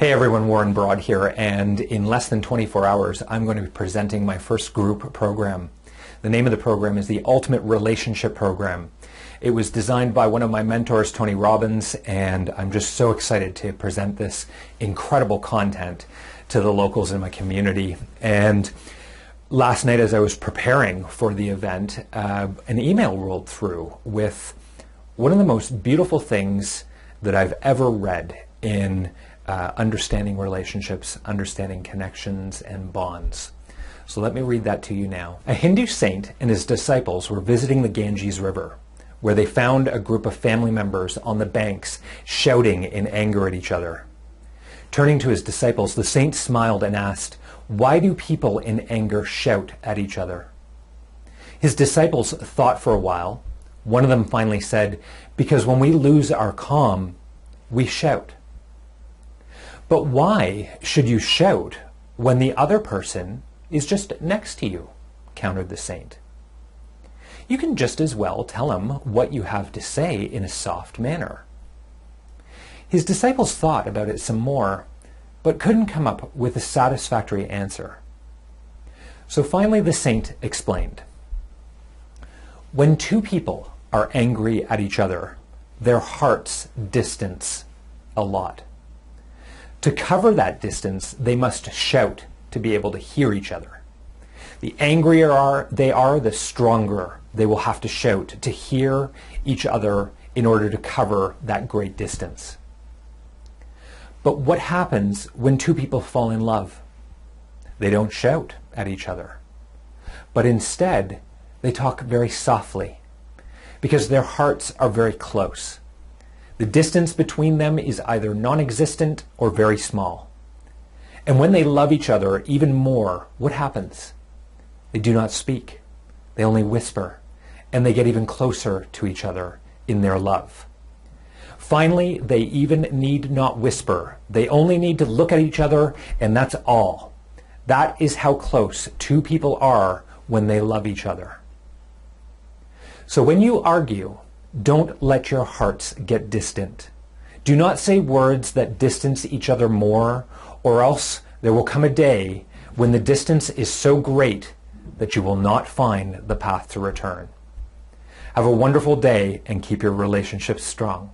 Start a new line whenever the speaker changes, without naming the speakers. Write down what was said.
Hey everyone, Warren Broad here, and in less than 24 hours I'm going to be presenting my first group program. The name of the program is the Ultimate Relationship Program. It was designed by one of my mentors, Tony Robbins, and I'm just so excited to present this incredible content to the locals in my community. And last night as I was preparing for the event, an email rolled through with one of the most beautiful things that I've ever read in understanding relationships, understanding connections and bonds. So let me read that to you now. A Hindu saint and his disciples were visiting the Ganges River, where they found a group of family members on the banks shouting in anger at each other. Turning to his disciples, the saint smiled and asked, "Why do people in anger shout at each other?" His disciples thought for a while. One of them finally said, "Because when we lose our calm, we shout." "But why should you shout when the other person is just next to you?" countered the saint. "You can just as well tell him what you have to say in a soft manner." His disciples thought about it some more, but couldn't come up with a satisfactory answer. So finally the saint explained. When two people are angry at each other, their hearts distance a lot. To cover that distance, they must shout to be able to hear each other. The angrier they are, the stronger they will have to shout to hear each other in order to cover that great distance. But what happens when two people fall in love? They don't shout at each other, but instead they talk very softly because their hearts are very close. The distance between them is either non-existent or very small. And when they love each other even more, what happens? They do not speak. They only whisper, and they get even closer to each other in their love. Finally, they even need not whisper. They only need to look at each other, and that's all. That is how close two people are when they love each other. So when you argue, don't let your hearts get distant. Do not say words that distance each other more, or else there will come a day when the distance is so great that you will not find the path to return. Have a wonderful day and keep your relationships strong.